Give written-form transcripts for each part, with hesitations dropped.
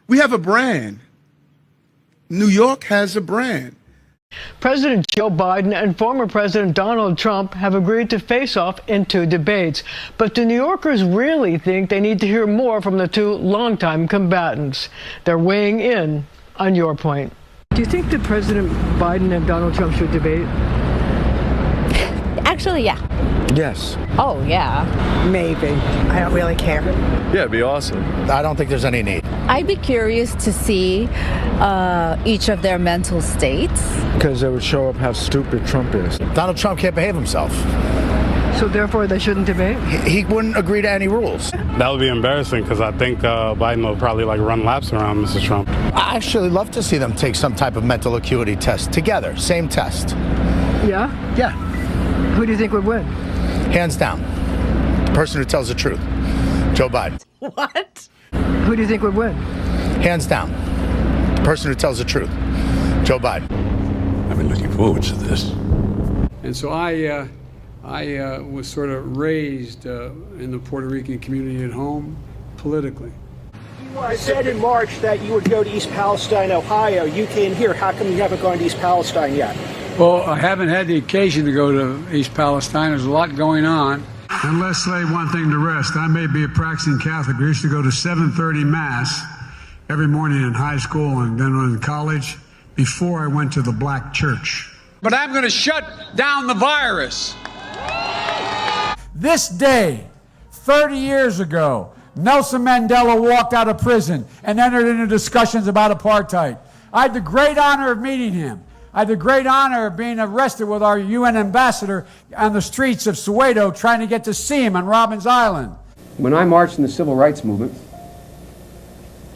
We have a brand. New York has a brand. President Joe Biden and former President Donald Trump have agreed to face off in 2 debates. But do New Yorkers really think they need to hear more from the 2 longtime combatants? They're weighing in on your point. Do you think that President Biden and Donald Trump should debate? Actually, yeah. Yes. Oh, yeah. Maybe. I don't really care. Yeah, it'd be awesome. I don't think there's any need. I'd be curious to see each of their mental states. Because it would show up how stupid Trump is. Donald Trump can't behave himself. So therefore they shouldn't debate? He wouldn't agree to any rules. That would be embarrassing because I think Biden will probably run laps around Mr. Trump. I actually love to see them take some type of mental acuity test together. Same test. Yeah? Yeah. Who do you think would win? Hands down. The person who tells the truth. Joe Biden. What? Who do you think would win? Hands down. The person who tells the truth. Joe Biden. I've been looking forward to this. And so I was sort of raised in the Puerto Rican community at home politically. You said in March that you would go to East Palestine, Ohio. You came here. How come you haven't gone to East Palestine yet? Well, I haven't had the occasion to go to East Palestine. There's a lot going on. And let's lay one thing to rest. I may be a practicing Catholic. I used to go to 7:30 Mass every morning in high school and then in college before I went to the black church. But I'm going to shut down the virus. This day, 30 years ago, Nelson Mandela walked out of prison and entered into discussions about apartheid. I had the great honor of meeting him. I had the great honor of being arrested with our UN ambassador on the streets of Sivaady trying to get to see him on Robbins Island. When I marched in the civil rights movement,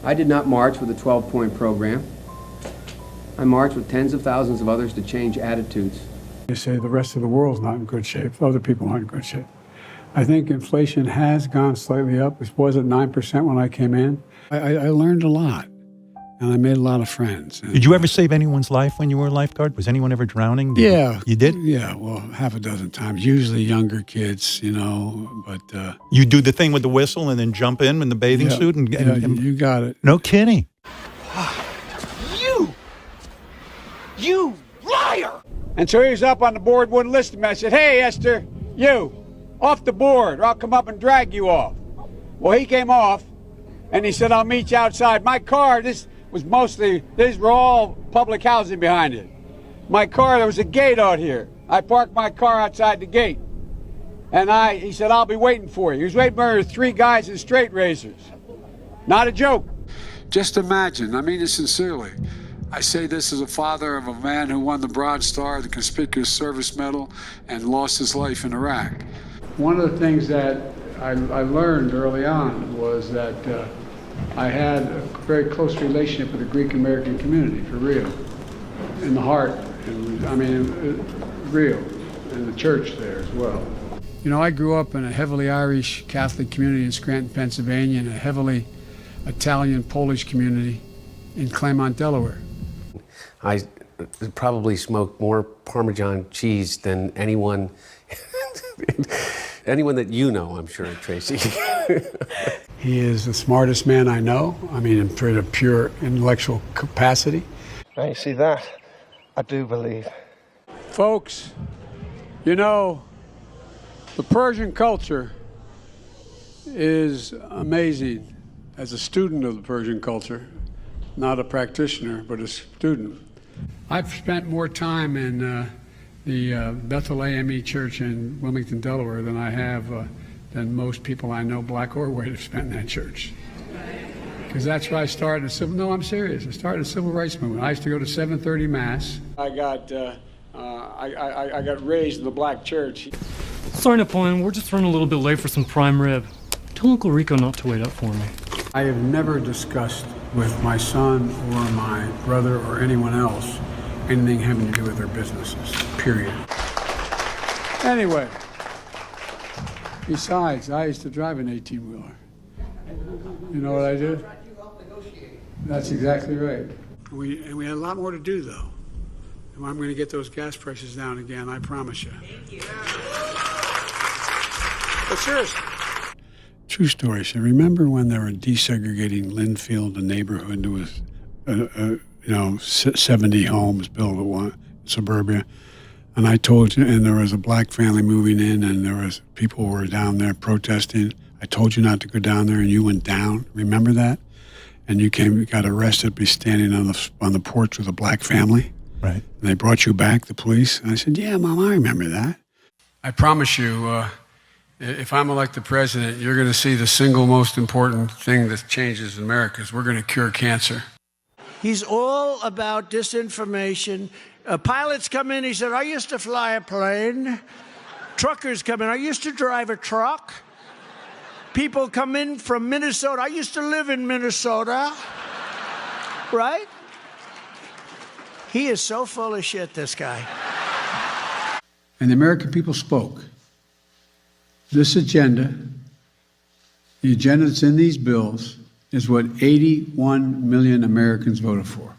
I did not march with a 12-point program. I marched with tens of thousands of others to change attitudes. They say the rest of the world's not in good shape. Other people aren't in good shape. I think inflation has gone slightly up. It was at 9% when I came in. I learned a lot. And I made a lot of friends. Did you ever save anyone's life when you were a lifeguard? Was anyone ever drowning? Yeah. You did? Yeah, well, half a dozen times. Usually younger kids, but... You do the thing with the whistle and then jump in the bathing suit? And you got it. No kidding. You liar! And so he was up on the board, wouldn't listen to me. I said, hey, Esther, you, off the board, or I'll come up and drag you off. Well, he came off, and he said, I'll meet you outside. My car, these were all public housing behind it. My car, there was a gate out here. I parked my car outside the gate. And he said, I'll be waiting for you. He was waiting for 3 guys in straight razors. Not a joke. Just imagine, I mean it sincerely. I say this as a father of a man who won the Bronze Star, the Conspicuous Service Medal, and lost his life in Iraq. One of the things that I learned early on was that I had a very close relationship with the Greek American community, for real, in the heart, real, and the church there as well. You know, I grew up in a heavily Irish Catholic community in Scranton, Pennsylvania, and a heavily Italian Polish community in Claremont, Delaware. I probably smoked more Parmesan cheese than anyone that you know, I'm sure, Tracy. He is the smartest man I know. I mean, in a pure intellectual capacity. Now you see that, I do believe. Folks, you know, the Persian culture is amazing. As a student of the Persian culture, not a practitioner, but a student. I've spent more time in the Bethel AME Church in Wilmington, Delaware than I have than most people I know, black or white, have spent in that church. Because that's where I started no, I'm serious. I started a civil rights movement. I used to go to 7:30 Mass. I got raised in the black church. Sorry, Napoleon, we're just running a little bit late for some prime rib. Tell Uncle Rico not to wait up for me. I have never discussed with my son or my brother or anyone else anything having to do with their businesses, period. Anyway, besides, I used to drive an 18-wheeler. You know what I did? That's exactly right. We had a lot more to do, though. And I'm going to get those gas prices down again, I promise you. Thank you. But seriously, True story. So remember when they were desegregating Linfield, the neighborhood? There was, 70 homes built at one suburbia. And I told you, and there was a black family moving in, and there was people who were down there protesting. I told you not to go down there, and you went down. Remember that? And you got arrested, be standing on the porch with a black family. Right. And they brought you back, the police. And I said, yeah, Mom, I remember that. I promise you, if I'm elected president, you're going to see the single most important thing that changes in America is we're going to cure cancer. He's all about disinformation. Pilots come in, he said, I used to fly a plane. Truckers come in, I used to drive a truck. People come in from Minnesota, I used to live in Minnesota. Right? He is so full of shit, this guy. And the American people spoke. This agenda, the agenda that's in these bills, is what 81 million Americans voted for.